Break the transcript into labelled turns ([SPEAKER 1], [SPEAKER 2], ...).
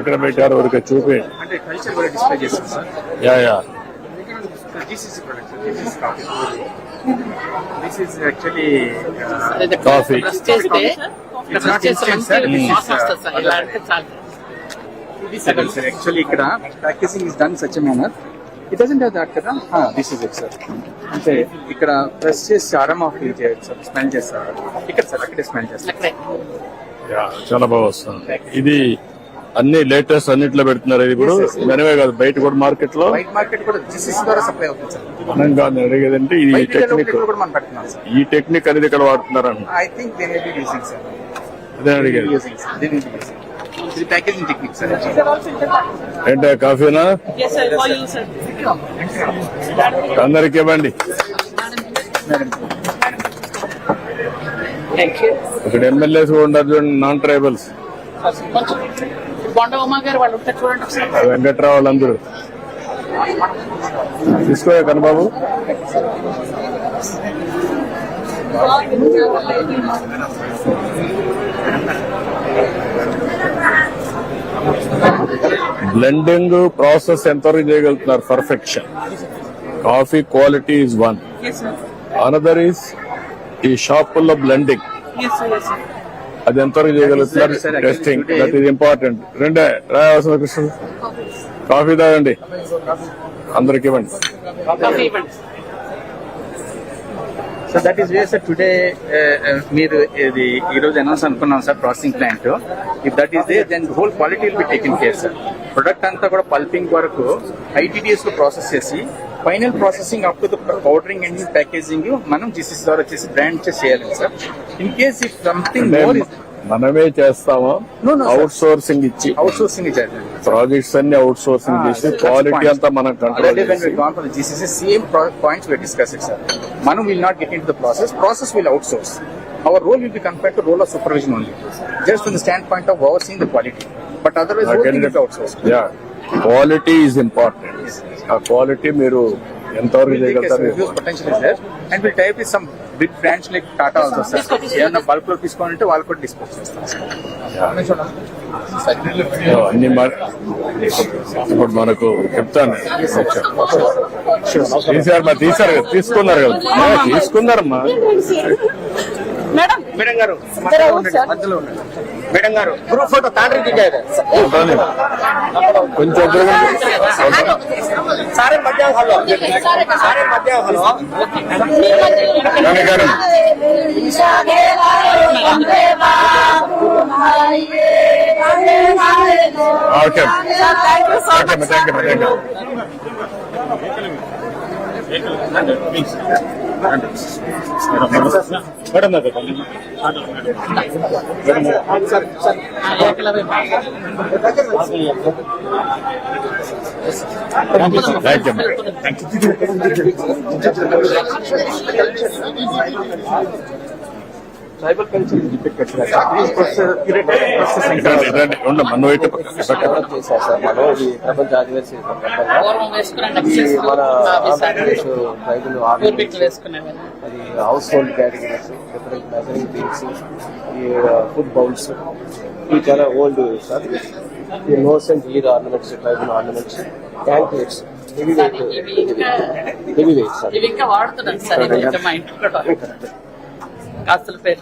[SPEAKER 1] ఇక్కడ పెట్టారు ఊరికే చూపి
[SPEAKER 2] అంటే కల్చర్ కూడా డిస్ప్లే చేస్తాం sir.
[SPEAKER 1] Yeah
[SPEAKER 2] GCC products, GCC coffee. This is actually
[SPEAKER 1] coffee
[SPEAKER 2] it's not instant sir. Actually ఇక్కడ packaging is done such a manner. It doesn't have that కదా. This is it sir. అంటే ఇక్కడ press చేసి aroma feel చేయొచ్చు sir, smell చేస్తారు. ఇక్కడ sir అక్కడే smell చేస్తారు.
[SPEAKER 1] చాలా బాగా వస్తుంది. ఇది అన్ని లేటెస్ట్ అన్నిట్లో పెడుతున్నారు. ఇది ఇప్పుడు మనమే కాదు, బయట కూడా మార్కెట్ లో
[SPEAKER 2] వైట్ మార్కెట్ కూడా జీసీసీ ద్వారా సప్లై అవుతుంది సార్.
[SPEAKER 1] మనం కాదు అడిగేదంటే ఈ టెక్నిక్,
[SPEAKER 2] కూడా మనం పెడుతున్నాం సార్.
[SPEAKER 1] ఈ టెక్నిక్ అనేది ఇక్కడ వాడుతున్నారని
[SPEAKER 2] I think they may be using sir.
[SPEAKER 1] అదే అడిగేది.
[SPEAKER 2] ఇది ప్యాకేజింగ్ టెక్నిక్ సార్.
[SPEAKER 1] ఏంటో కాఫీనా అందరికి ఇవ్వండి. ఇక్కడ ఎమ్మెల్యేస్ కూడా ఉన్నారు చూడండి, నాన్ ట్రైబల్స్, వెంకట్రావు వాళ్ళందరూ. తీసుకోయా కనుబాబు. బ్లెండింగ్ ప్రాసెస్ ఎంతవరకు చేయగలుగుతున్నారు? Perfection. Coffee quality is one, another is ఈ షాపుల్లో బ్లెండింగ్. అది ఎంతవరకు చేయగలుగుతున్నారు? Testing, that is important. రెండే రాయవలసిన కృష్ణ కాఫీ తాగండి, అందరికి ఇవ్వండి.
[SPEAKER 2] So that is way sir. Today మీరు ఇది ఈ రోజు అనౌన్స్ అనుకున్నాం sir, processing plant. If that is there then whole quality will be taken care sir. Product అంతా కూడా పల్పింగ్ వరకు ఐటీడీఎస్ లో ప్రాసెస్ చేసి final processing up to the powdering and packaging మనం జీసీసీ ద్వారా చేసి బ్రాండ్ చేయాలి sir. In case if something more
[SPEAKER 1] మనమే చేస్తామా? అవుట్ సోర్సింగ్ ఇచ్చి,
[SPEAKER 2] అవుట్ సోర్సింగ్ ఇచ్చారు
[SPEAKER 1] ప్రాజెక్ట్స్ అన్ని అవుట్ సోర్సింగ్ చేసి క్వాలిటీ అంతా మనం కంట్రోల్ చేసి
[SPEAKER 2] GCC same points we discussed it, sir. Manu will not get into the process will outsource. Our role will be compared to role of supervision only, just from the standpoint of overseeing the quality, but otherwise whole thing will be outsourced.
[SPEAKER 1] Yeah, quality is important. ఆ quality మీరు ఎంతవరకు చేయగలుగుతారు?
[SPEAKER 2] Huge potential is there, and we'll tie up with some big brands like Tata also, sir. ఏమన్నా bulk లో తీసుకోవాలంటే వాళ్ళు కూడా dispose చేస్తారు.
[SPEAKER 1] అన్ని ఇప్పుడు మనకు చెప్తాను. తీసారు తీసుకున్నారు కదా, తీసుకున్నారమ్మా.
[SPEAKER 2] మేడం గారు మధ్యలో ఉండండి. మేడం గారు గ్రూప్ ఫోటో తాండ్రి దిగారు
[SPEAKER 1] కొంచెం
[SPEAKER 2] సారే మధ్యాహ్నం
[SPEAKER 1] ఓకే.
[SPEAKER 2] ట్రైబల్ కల్చర్
[SPEAKER 1] మన వైపు
[SPEAKER 3] చేశారు సార్. మనం ఇది ప్రపంచ ఆదివాసీ మన ఆంధ్రప్రదేశ్ ట్రైబల్ అది house hold categories, different measuring things, ఈ ఫుడ్ బౌల్స్, ఇవి చాలా ఓల్డ్ సార్. ఈ nose and year ornaments, tribal ornaments, anklets, heavy weight sir.
[SPEAKER 4] ఇవి ఇంకా వాడుతున్నాను సార్. మా ఇంట్లో కాస్తుల పేరు